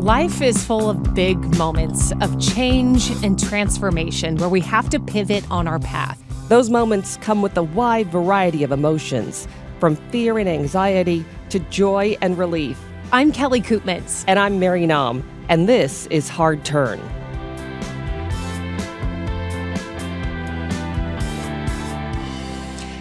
Life is full of big moments of change and transformation where we have to pivot on our path. Those moments come with a wide variety of emotions, from fear and anxiety to joy and relief. I'm Kelly Koopmans. And I'm Mary Nam, and this is Hard Turn.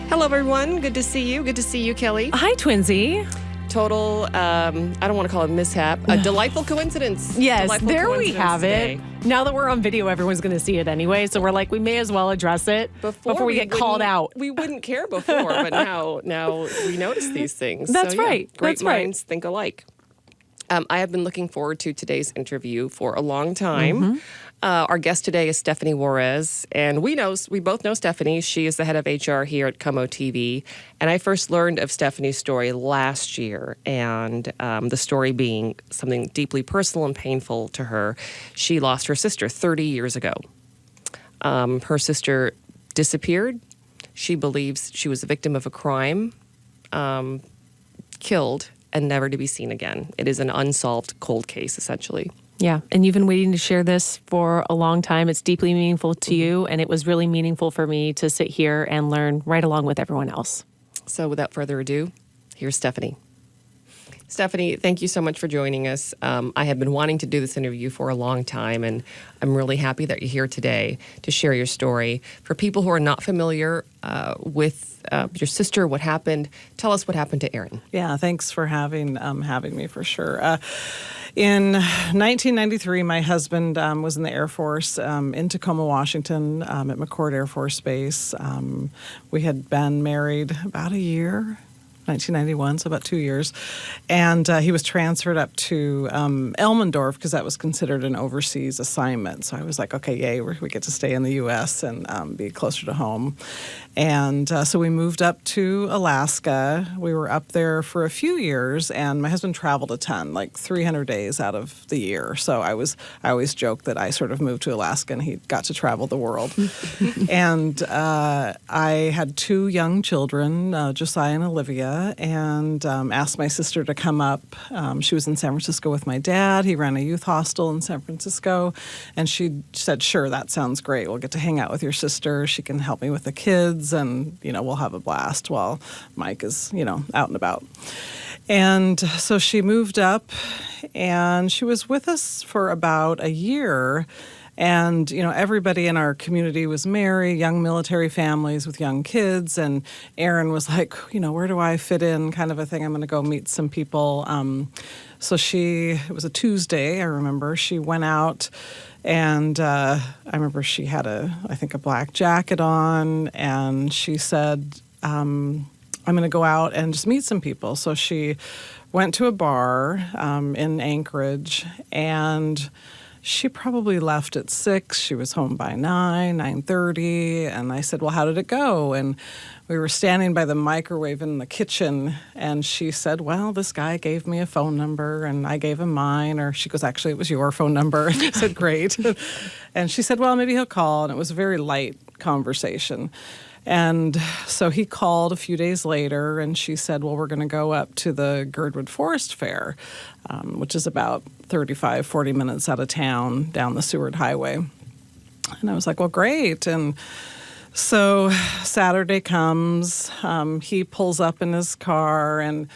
Hello, everyone. Good to see you. Good to see you, Kelly. Hi, Twinsy. Total, I don't want to call it mishap, a delightful coincidence. Yes, delightful there we coincidence have today. it. Now that we're on video, everyone's going to see it anyway, so we're like, we may as well address it before we get called out. We wouldn't care before, but now we notice these things. That's so, yeah, right. Great That's minds think alike. I have been looking forward to today's interview for a long time. Mm-hmm. Our guest today is Stephanie Juarez, and we both know Stephanie. She is the head of HR here at KOMO TV, and I first learned of Stephanie's story last year, and the story being something deeply personal and painful to her. She lost her sister 30 years ago. Her sister disappeared. She believes she was a victim of a crime, killed, and never to be seen again. It is an unsolved cold case, essentially. Yeah, and you've been waiting to share this for a long time. It's deeply meaningful to you, and it was really meaningful for me to sit here and learn right along with everyone else. So without further ado, here's Stephanie. Stephanie, thank you so much for joining us. I have been wanting to do this interview for a long time, and I'm really happy that you're here today to share your story. For people who are not familiar with your sister, what happened, tell us what happened to Erin. Yeah, thanks for having me for sure. In 1993, my husband was in the Air Force in Tacoma, Washington, at McChord Air Force Base. We had been married about a year. 1991, so about 2 years. And he was transferred up to Elmendorf because that was considered an overseas assignment. So I was like, okay, yay, we get to stay in the U.S. and be closer to home. And so we moved up to Alaska. We were up there for a few years, and my husband traveled a ton, like 300 days out of the year. So I always joke that I sort of moved to Alaska and he got to travel the world. And I had two young children, Josiah and Olivia, and asked my sister to come up. She was in San Francisco with my dad. He ran a youth hostel in San Francisco, and she said, sure, that sounds great. We'll get to hang out with your sister. She can help me with the kids, and, we'll have a blast while Mike is, out and about. And so she moved up, and she was with us for about a year. And, everybody in our community was married, young military families with young kids. And Erin was like, where do I fit in, kind of a thing. I'm going to go meet some people. So it was a Tuesday, I remember. She went out, and I remember she had a black jacket on. And she said, I'm going to go out and just meet some people. So she went to a bar in Anchorage, and she probably left at 6. She was home by 9:30. And I said, well, how did it go? And we were standing by the microwave in the kitchen, and she said, well, this guy gave me a phone number, and I gave him mine. Or she goes, actually, it was your phone number. And I said, great. And she said, well, maybe he'll call. And it was a very light conversation. And so he called a few days later, and she said, well, we're going to go up to the Girdwood Forest Fair, which is about 35, 40 minutes out of town down the Seward Highway. And I was like, well, great. And so Saturday comes, he pulls up in his car, and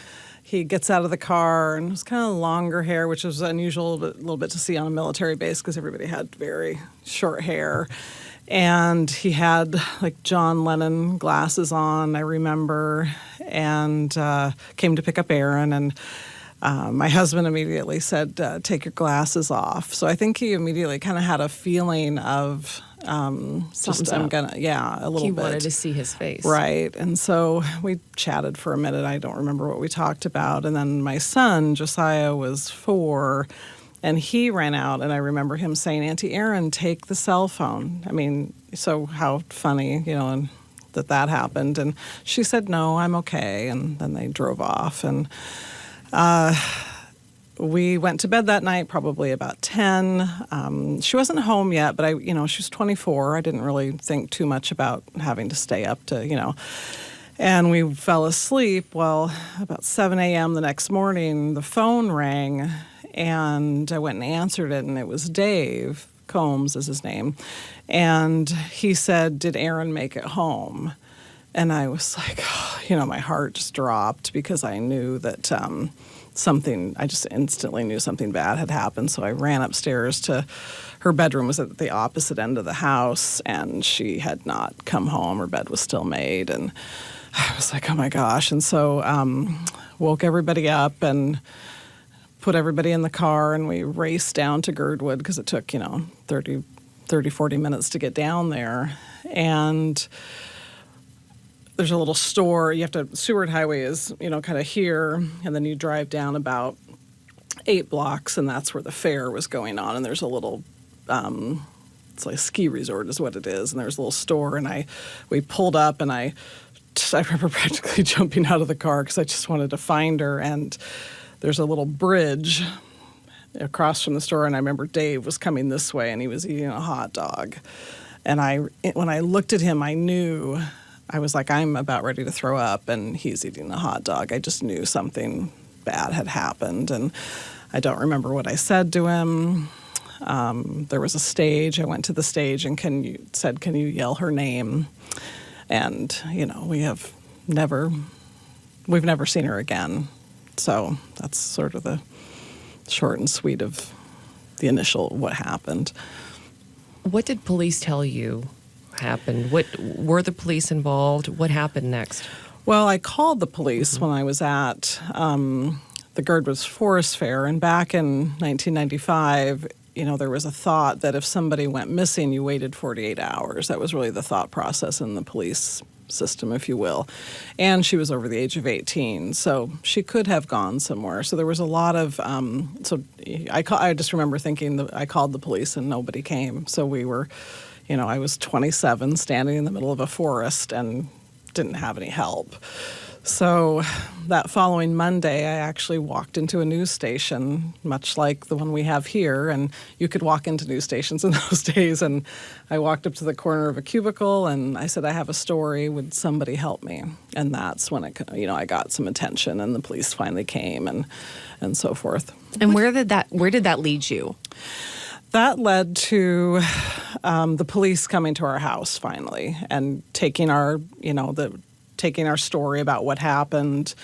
he gets out of the car, and it was kind of longer hair, which was unusual, but a little bit to see on a military base because everybody had very short hair. And he had like John Lennon glasses on, I remember, and came to pick up Erin. And my husband immediately said, take your glasses off. So I think he immediately kind of had a feeling of a little bit. He wanted to see his face. Right. And so we chatted for a minute. I don't remember what we talked about. And then my son, Josiah, was 4. And he ran out, and I remember him saying, Auntie Erin, take the cell phone. I mean, so how funny, and that happened. And she said, no, I'm okay. And then they drove off. And we went to bed that night, probably about 10. She wasn't home yet, but she was 24. I didn't really think too much about having to stay up to, And we fell asleep. Well, about 7 a.m. the next morning, the phone rang, and I went and answered it, and it was Dave. Combs is his name. And he said, "Did Erin make it home?" And I was like, my heart just dropped because I knew that I just instantly knew something bad had happened. So I ran upstairs to her bedroom, was at the opposite end of the house, and she had not come home. Her bed was still made. And I was like, oh my gosh. And so woke everybody up and put everybody in the car, and we raced down to Girdwood because it took, 40 minutes to get down there. And there's a little store. Seward Highway is, kind of here, and then you drive down about 8 blocks, and that's where the fair was going on. And there's a little, it's like a ski resort is what it is, and there's a little store, and we pulled up, and I remember practically jumping out of the car because I just wanted to find her. And there's a little bridge across from the store, and I remember Dave was coming this way, and he was eating a hot dog. And when I looked at him, I knew, I was like, I'm about ready to throw up, and he's eating a hot dog. I just knew something bad had happened, and I don't remember what I said to him. There was a stage. I went to the stage and said, can you yell her name? And, we've never seen her again. So that's sort of the short and sweet of the initial what happened. What did police tell you happened? Were the police involved? What happened next? Well, I called the police when I was at the Girdwood Forest Fair, and back in 1995, there was a thought that if somebody went missing, you waited 48 hours. That was really the thought process in the police system, if you will. And she was over the age of 18, so she could have gone somewhere. So there was a lot of, I just remember thinking that I called the police and nobody came. So we were, I was 27 standing in the middle of a forest and didn't have any help. So that following Monday, I actually walked into a news station, much like the one we have here, and you could walk into news stations in those days. And I walked up to the corner of a cubicle, and I said, I have a story. Would somebody help me? And that's when I got some attention, and the police finally came, and so forth. And where did that lead you? That led to the police coming to our house finally and taking our story about what happened.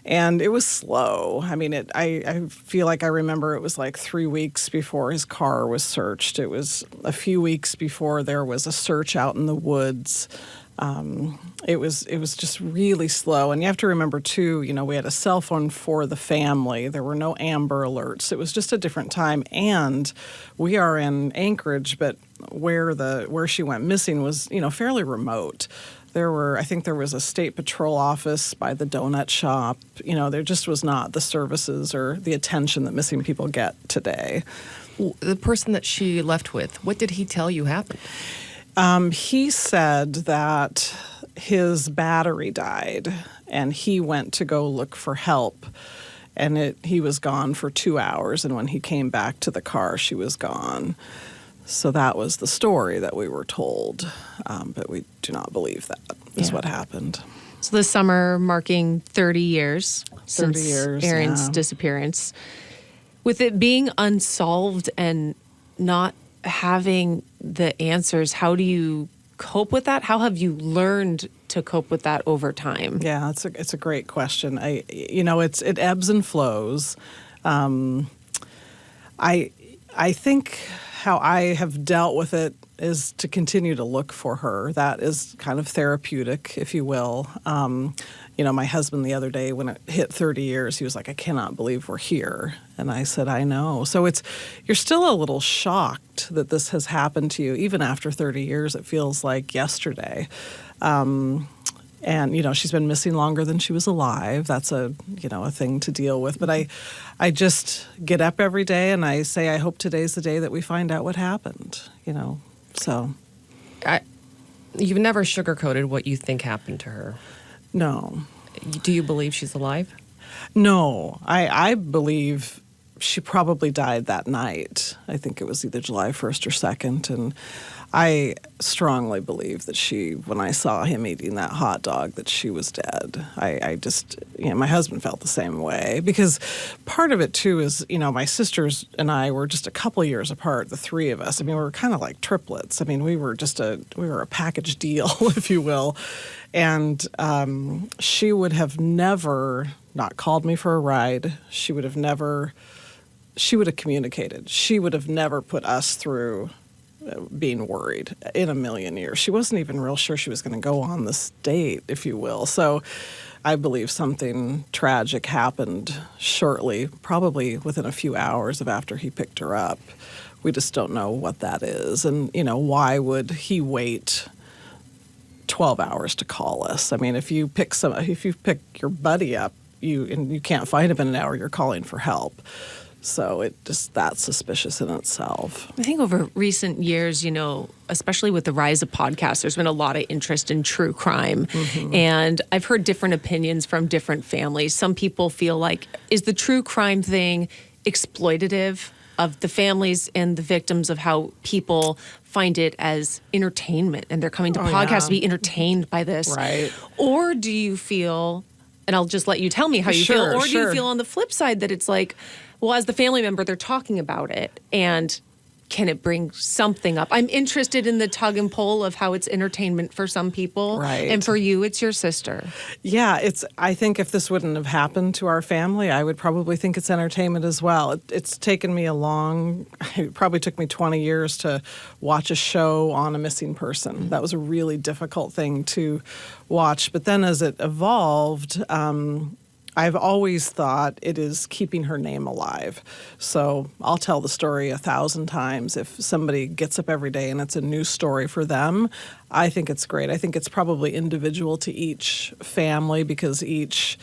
And it was slow. I mean, I feel like I remember it was like 3 weeks before his car was searched. It was a few weeks before there was a search out in the woods. It was just really slow. And you have to remember, too, we had a cell phone for the family. There were no Amber Alerts. It was just a different time. And we are in Anchorage, but where she went missing was, fairly remote. I think there was a state patrol office by the donut shop. There just was not the services or the attention that missing people get today. The person that she left with, what did he tell you happened? He said that his battery died, and he went to go look for help, and he was gone for 2 hours, and when he came back to the car, she was gone. So that was the story that we were told, but we do not believe that is what happened. So this summer marking 30 years since Erin's disappearance. With it being unsolved and not having the answers, how do you cope with that? How have you learned to cope with that over time? Yeah, it's a great question. It ebbs and flows. I think how I have dealt with it is to continue to look for her. That is kind of therapeutic, if you will. My husband the other day, when it hit 30 years, he was like, I cannot believe we're here. And I said, I know. So you're still a little shocked that this has happened to you. Even after 30 years, it feels like yesterday. And, she's been missing longer than she was alive. That's a thing to deal with. But I just get up every day and I say, I hope today's the day that we find out what happened, so. You've never sugarcoated what you think happened to her. No. Do you believe she's alive? No. I believe she probably died that night. I think it was either July 1st or 2nd. And I strongly believe that when I saw him eating that hot dog, that she was dead. I just, my husband felt the same way, because part of it too is, my sisters and I were just a couple of years apart, the three of us. I mean, we were kind of like triplets. I mean, we were a package deal, if you will. And she would have never not called me for a ride. She would have communicated. She would have never put us through being worried in a million years. She wasn't even real sure she was going to go on this date, if you will. So I believe something tragic happened shortly, probably within a few hours of after he picked her up. We just don't know what that is. And, why would he wait 12 hours to call us? I mean, if you pick your buddy up, you can't find him in an hour, you're calling for help. So that's suspicious in itself. I think over recent years, especially with the rise of podcasts, there's been a lot of interest in true crime. Mm-hmm. And I've heard different opinions from different families. Some people feel like, is the true crime thing exploitative of the families and the victims, of how people find it as entertainment and they're coming to podcasts to be entertained by this? Right. Or do you feel, and I'll just let you tell me how you feel, or do you feel on the flip side that it's like, well, as the family member, they're talking about it, and can it bring something up? I'm interested in the tug and pull of how it's entertainment for some people. Right. And for you, it's your sister. Yeah, I think if this wouldn't have happened to our family, I would probably think it's entertainment as well. It's taken me it probably took me 20 years to watch a show on a missing person. Mm-hmm. That was a really difficult thing to watch. But then as it evolved, I've always thought it is keeping her name alive. So I'll tell the story 1,000 times. If somebody gets up every day and it's a new story for them, I think it's great. I think it's probably individual to each family, because each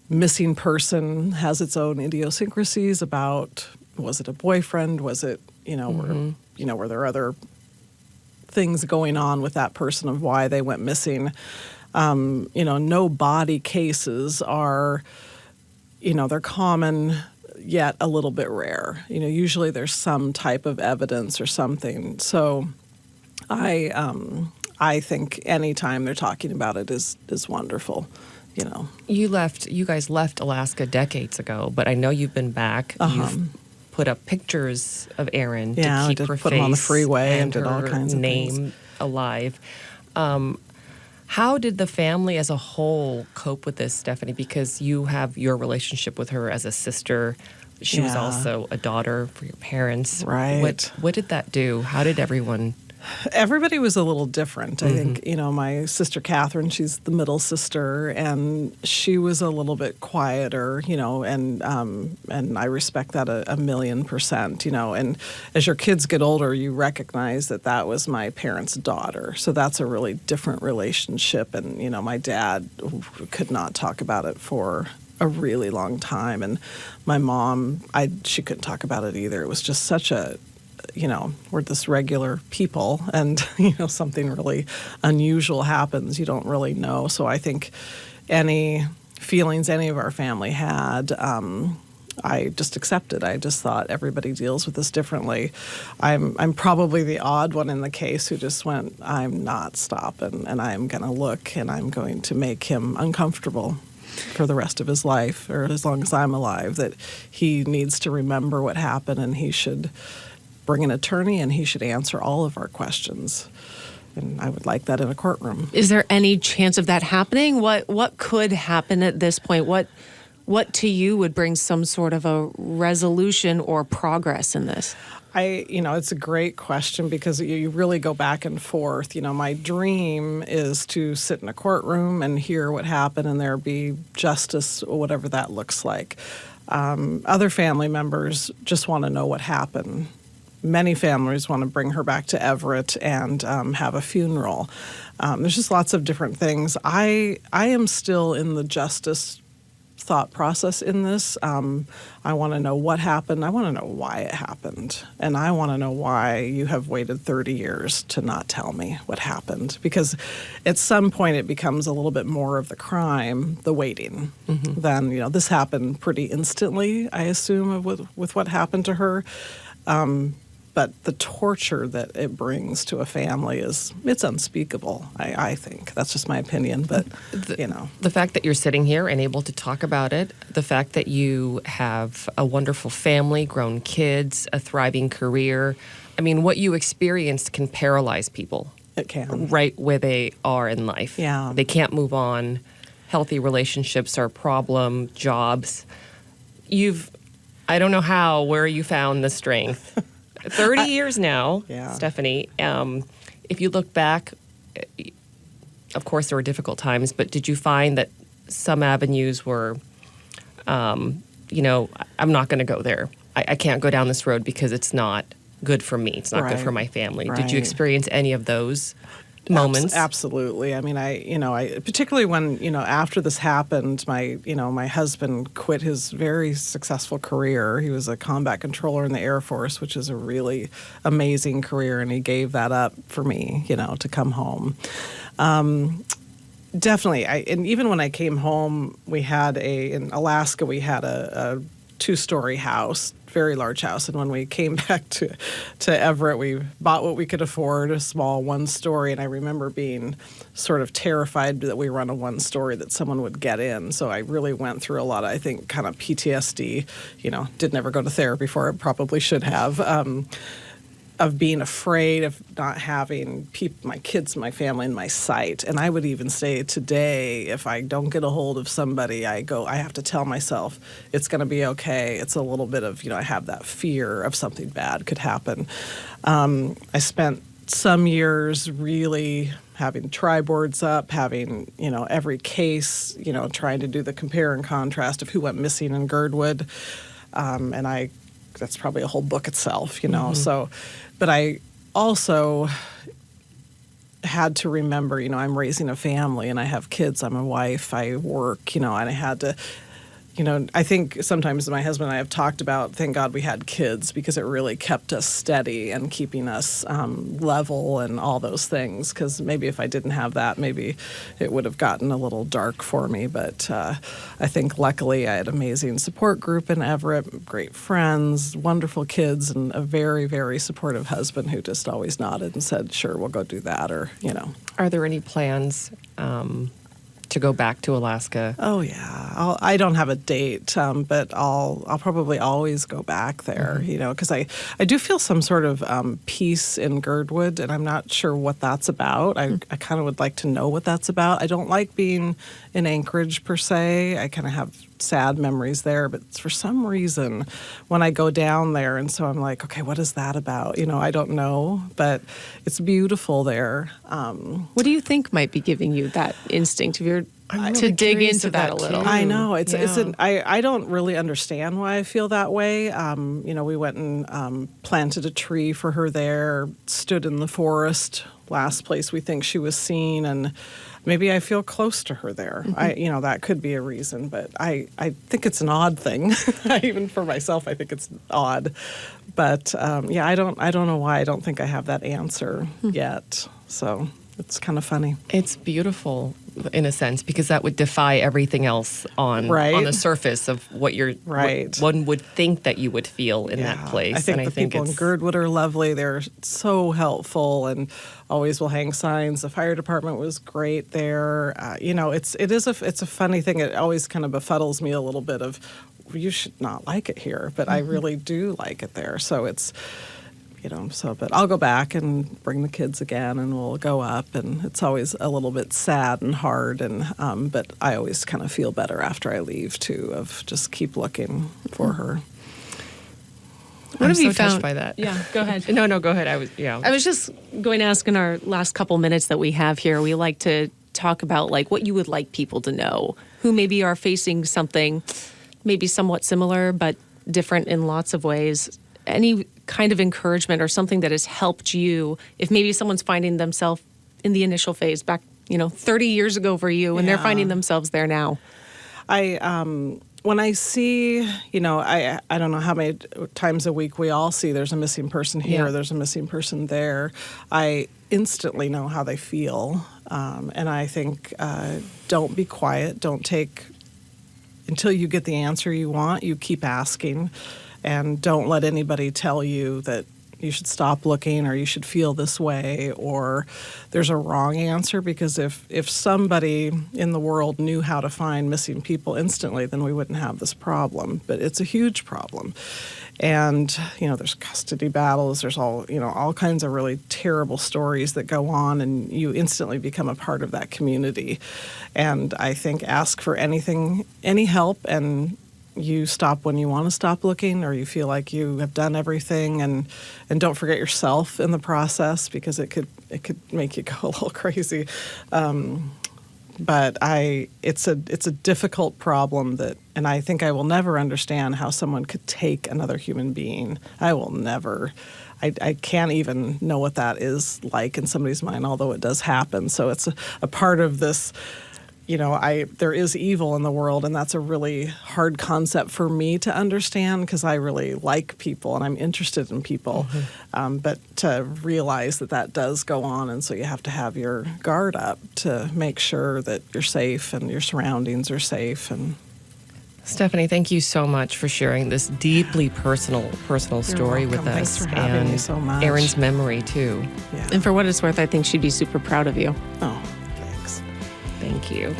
missing person has its own idiosyncrasies about, was it a boyfriend? Was it, were there other things going on with that person of why they went missing? No body cases are, they're common, yet a little bit rare. Usually there's some type of evidence or something. So I think any time they're talking about it is wonderful. You guys left Alaska decades ago, but I know you've been back. You've put up pictures of Erin to keep her put face them on the freeway and did all her kinds of name things. alive. How did the family as a whole cope with this, Stephanie? Because you have your relationship with her as a sister. She was also a daughter for your parents. Right. What did that do? How did everyone? Everybody was a little different. I think, my sister Catherine, she's the middle sister, and she was a little bit quieter, and I respect that a million %, And as your kids get older, you recognize that was my parents' daughter. So that's a really different relationship. And, my dad could not talk about it for a really long time. And my mom, she couldn't talk about it either. It was just such a, we're this regular people, and, something really unusual happens. You don't really know. So I think any feelings any of our family had, I just accepted. I just thought everybody deals with this differently. I'm probably the odd one in the case who just went, I'm not stopping, and I'm going to look, and I'm going to make him uncomfortable for the rest of his life, or as long as I'm alive, that he needs to remember what happened, and he should bring an attorney, and he should answer all of our questions. And I would like that in a courtroom. Is there any chance of that happening? What could happen at this point? What to you would bring some sort of a resolution or progress in this? It's a great question, because you really go back and forth. My dream is to sit in a courtroom and hear what happened, and there be justice, whatever that looks like. Other family members just want to know what happened. Many families want to bring her back to Everett and have a funeral. There's just lots of different things. I am still in the justice thought process in this. I want to know what happened. I want to know why it happened. And I want to know why you have waited 30 years to not tell me what happened. Because at some point it becomes a little bit more of the crime, the waiting, than, this happened pretty instantly, I assume, with what happened to her. But the torture that it brings to a family it's unspeakable, I think. That's just my opinion, but, The fact that you're sitting here and able to talk about it, the fact that you have a wonderful family, grown kids, a thriving career, I mean, what you experienced can paralyze people. It can. Right where they are in life. Yeah. They can't move on. Healthy relationships are a problem, jobs. I don't know where you found the strength. 30 years now, Stephanie. If you look back, of course there were difficult times, but did you find that some avenues were, I'm not going to go there. I can't go down this road because it's not good for me. It's not good for my family. Did you experience any of those moments? Absolutely. I mean, I particularly when, after this happened, my husband quit his very successful career. He was a combat controller in the Air Force, which is a really amazing career, and he gave that up for me, to come home. Definitely. And even when I came home, in Alaska, we had a 2-story house, very large house. And when we came back to Everett, we bought what we could afford, a small 1-story. And I remember being sort of terrified that we were on a 1-story that someone would get in. So I really went through a lot of, I think, kind of PTSD, didn't ever go to therapy for it, probably should have, of being afraid of not having my kids, my family in my sight. And I would even say today, if I don't get a hold of somebody, I have to tell myself it's going to be okay. It's a little bit of, I have that fear of something bad could happen. I spent some years really having tri-boards up, having, every case, trying to do the compare and contrast of who went missing in Girdwood. And that's probably a whole book itself, So, but I also had to remember, I'm raising a family and I have kids. I'm a wife. I work, and I had to, I think sometimes my husband and I have talked about, thank God we had kids because it really kept us steady and keeping us level and all those things. Because maybe if I didn't have that, maybe it would have gotten a little dark for me. But I think luckily I had an amazing support group in Everett, great friends, wonderful kids, and a very, very supportive husband who just always nodded and said, sure, we'll go do that, or, Are there any plans to go back to Alaska? Oh yeah, I don't have a date, but I'll probably always go back there. Because I do feel some sort of peace in Girdwood, and I'm not sure what that's about. I kind of would like to know what that's about. I don't like being in Anchorage per se. I kind of have sad memories there, but for some reason when I go down there, and so I'm like, okay, what is that about? I don't know, but it's beautiful there. What do you think might be giving you that instinct if you're to dig into that a little? I know I don't really understand why I feel that way. We went and planted a tree for her there, stood in the forest, last place we think she was seen, and maybe I feel close to her there. That could be a reason, but I think it's an odd thing. Even for myself, I think it's odd. But I don't know why. I don't think I have that answer yet. So it's kind of funny. It's beautiful in a sense because that would defy everything else on the surface of what what one would think that you would feel in that place. I think the people in Girdwood are lovely. They're so helpful and always will hang signs. The fire department was great there. It's a funny thing. It always kind of befuddles me a little bit of you should not like it here, but I really do like it there. So it's but I'll go back and bring the kids again, and we'll go up, and it's always a little bit sad and hard, and but I always kind of feel better after I leave too, of just keep looking for her. What have you so touched found by that? Yeah, go ahead. No, go ahead. I was just going to ask in our last couple minutes that we have here, we like to talk about like what you would like people to know who maybe are facing something maybe somewhat similar but different in lots of ways. Any kind of encouragement or something that has helped you if maybe someone's finding themselves in the initial phase back, 30 years ago for you and they're finding themselves there now? When I see, I don't know how many times a week we all see there's a missing person here, there's a missing person there. I instantly know how they feel. And I think don't be quiet. Don't take, until you get the answer you want, you keep asking. And don't let anybody tell you that you should stop looking or you should feel this way or there's a wrong answer, because if somebody in the world knew how to find missing people instantly, then we wouldn't have this problem. But it's a huge problem. And, there's custody battles, there's all kinds of really terrible stories that go on, and you instantly become a part of that community. And I think ask for anything, any help, and you stop when you want to stop looking, or you feel like you have done everything, and don't forget yourself in the process, because it could make you go a little crazy. But it's a difficult problem and I think I will never understand how someone could take another human being. I will never. I can't even know what that is like in somebody's mind, although it does happen. So it's a part of this. There is evil in the world, and that's a really hard concept for me to understand, because I really like people and I'm interested in people. Mm-hmm. But to realize that does go on, and so you have to have your guard up to make sure that you're safe and your surroundings are safe. And Stephanie, thank you so much for sharing this deeply personal story with us. Thanks for having me so much. Erin's memory too. Yeah. And for what it's worth, I think she'd be super proud of you. Oh. Thank you.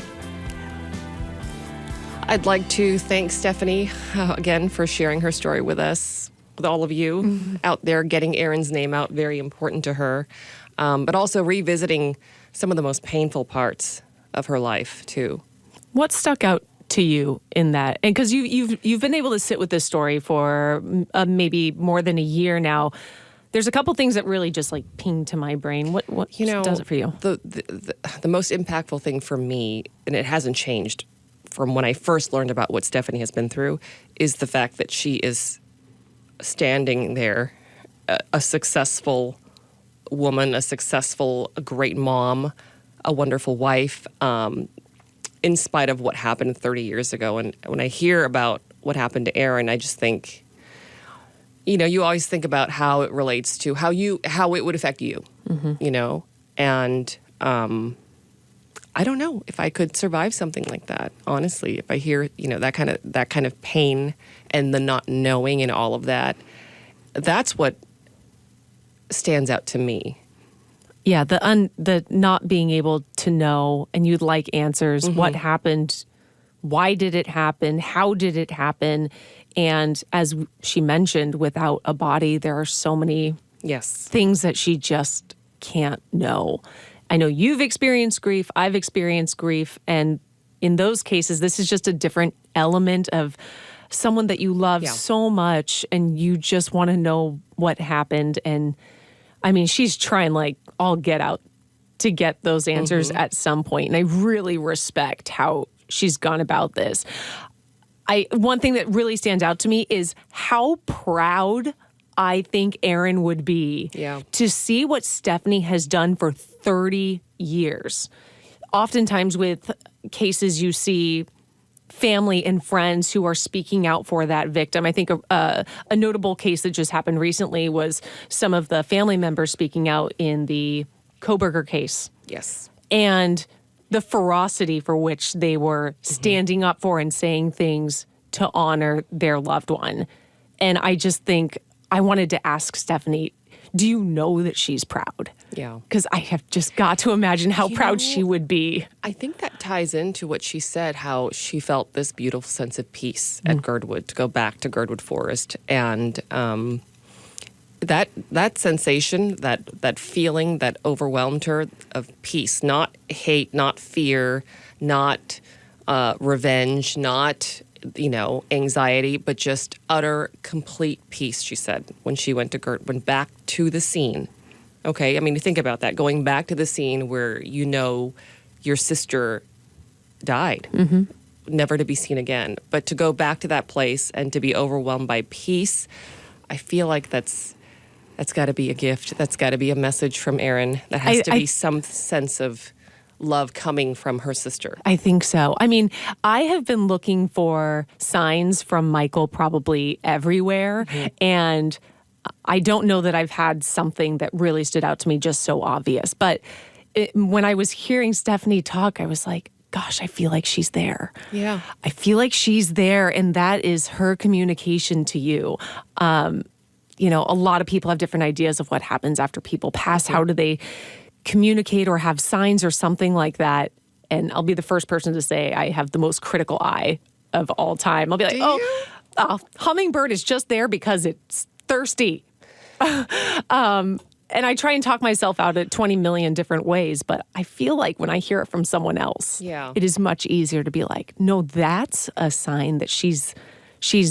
I'd like to thank Stephanie again for sharing her story with us, with all of you out there, getting Erin's name out, very important to her, but also revisiting some of the most painful parts of her life too. What stuck out to you in that? And because you've been able to sit with this story for maybe more than a year now. There's a couple things that really just ping to my brain. What does it for you? The most impactful thing for me, and it hasn't changed from when I first learned about what Stephanie has been through, is the fact that she is standing there, a successful woman, a great mom, a wonderful wife, in spite of what happened 30 years ago. And when I hear about what happened to Erin, I just think, you always think about how it relates to how it would affect you, and I don't know if I could survive something like that. Honestly, if I hear, that kind of pain and the not knowing and all of that, that's what stands out to me. Yeah, the not being able to know, and you'd like answers. Mm-hmm. What happened? Why did it happen? How did it happen? And as she mentioned, without a body, there are so many things that she just can't know. I know you've experienced grief. I've experienced grief. And in those cases, this is just a different element of someone that you love so much, and you just want to know what happened. And I mean, she's trying all get out to get those answers at some point. And I really respect how she's gone about this. One thing that really stands out to me is how proud I think Erin would be to see what Stephanie has done for 30 years. Oftentimes with cases, you see family and friends who are speaking out for that victim. I think a notable case that just happened recently was some of the family members speaking out in the Koberger case. Yes. And the ferocity for which they were standing up for and saying things to honor their loved one. And I just think I wanted to ask Stephanie, do you know that she's proud? Yeah. Because I have just got to imagine how proud she would be. I think that ties into what she said, how she felt this beautiful sense of peace at Girdwood, to go back to Girdwood Forest. And that sensation, that feeling that overwhelmed her of peace, not hate, not fear, not revenge, not anxiety, but just utter, complete peace, she said, when she went back to the scene. Okay, I mean, think about that, going back to the scene where your sister died, never to be seen again. But to go back to that place and to be overwhelmed by peace, I feel like that's got to be a gift. That's got to be a message from Erin. That has to be some sense of love coming from her sister. I think so. I mean, I have been looking for signs from Michael probably everywhere. And I don't know that I've had something that really stood out to me just so obvious. But when I was hearing Stephanie talk, I was like, gosh, I feel like she's there. Yeah. I feel like she's there, and that is her communication to you. You know, a lot of people have different ideas of what happens after people pass. How do they communicate or have signs or something like that? And I'll be the first person to say I have the most critical eye of all time. I'll be like, hummingbird is just there because it's thirsty. And I try and talk myself out at 20 million different ways, but I feel like when I hear it from someone else, it is much easier to be like, no, that's a sign that she's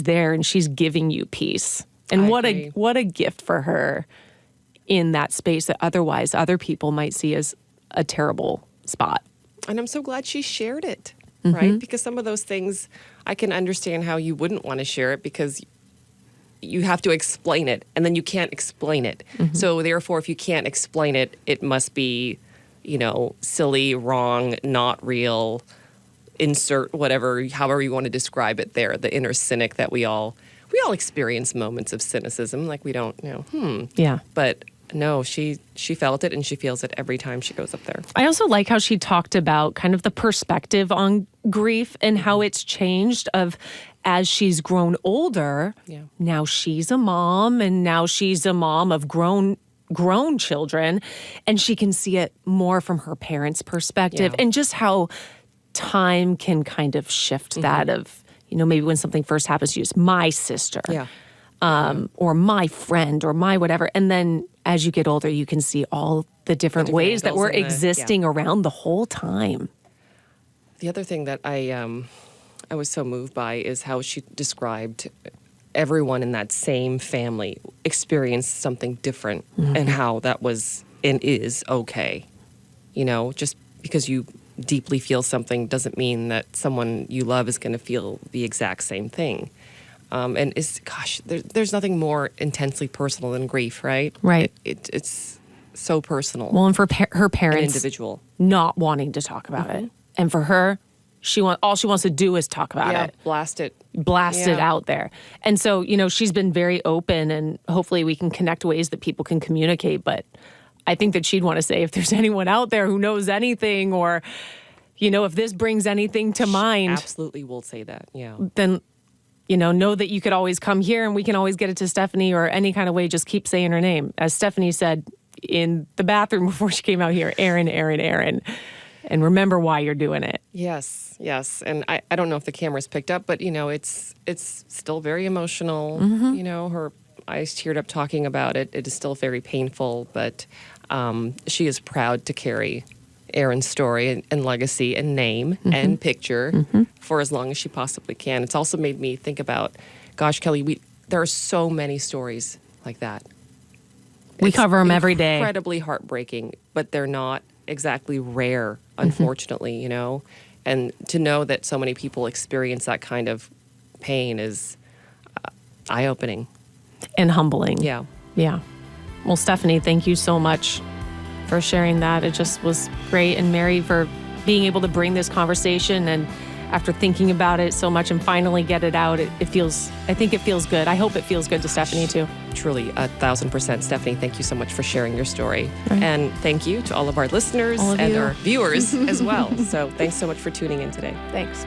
there and she's giving you peace. And what a gift for her in that space that otherwise other people might see as a terrible spot. And I'm so glad she shared it, right? Because some of those things, I can understand how you wouldn't want to share it because you have to explain it, and then you can't explain it. So therefore, if you can't explain it, it must be, you know, silly, wrong, not real, insert whatever, however you want to describe it there, the inner cynic that we all experience moments of cynicism, like we don't, you know, Yeah. But no, she felt it, and she feels it every time she goes up there. I also like how she talked about kind of the perspective on grief and how it's changed of as she's grown older. Now she's a mom, and now she's a mom of grown children, and she can see it more from her parents' perspective, and just how time can kind of shift that of, you know, maybe when something first happens to you, it's my sister. Or my friend or my whatever. And then as you get older, you can see all the different ways that we're existing around the whole time. The other thing that I was so moved by is how she described everyone in that same family experienced something different and how that was and is okay. You know, just because you deeply feel something doesn't mean that someone you love is going to feel the exact same thing. And there's nothing more intensely personal than grief, right? Right. It's so personal. Well, and for her parents, an individual not wanting to talk about it, and for her, all she wants to do is talk about it, blast it out there. And so, you know, she's been very open, and hopefully we can connect ways that people can communicate. But I think that she'd want to say, if there's anyone out there who knows anything, or, you know, if this brings anything to mind, absolutely will say that. Yeah. Then, you know that you could always come here and we can always get it to Stephanie, or any kind of way, just keep saying her name. As Stephanie said in the bathroom before she came out here, Erin, Erin, Erin. And remember why you're doing it. Yes. And I don't know if the camera's picked up, but, you know, it's still very emotional. You know, her eyes teared up talking about it. It is still very painful, but she is proud to carry Erin's story and legacy and name and picture for as long as she possibly can. It's also made me think about, gosh, Kelly, there are so many stories like that. We cover them every day. Incredibly heartbreaking, but they're not exactly rare, unfortunately, you know? And to know that so many people experience that kind of pain is eye-opening. And humbling. Yeah. Well, Stephanie, thank you so much for sharing that. It just was great. And Mary, for being able to bring this conversation, and after thinking about it so much and finally get it out, I think it feels good. I hope it feels good to Stephanie too. Truly, 1,000%. Stephanie, thank you so much for sharing your story. Right. And thank you to all of our listeners and our viewers as well. So thanks so much for tuning in today. Thanks.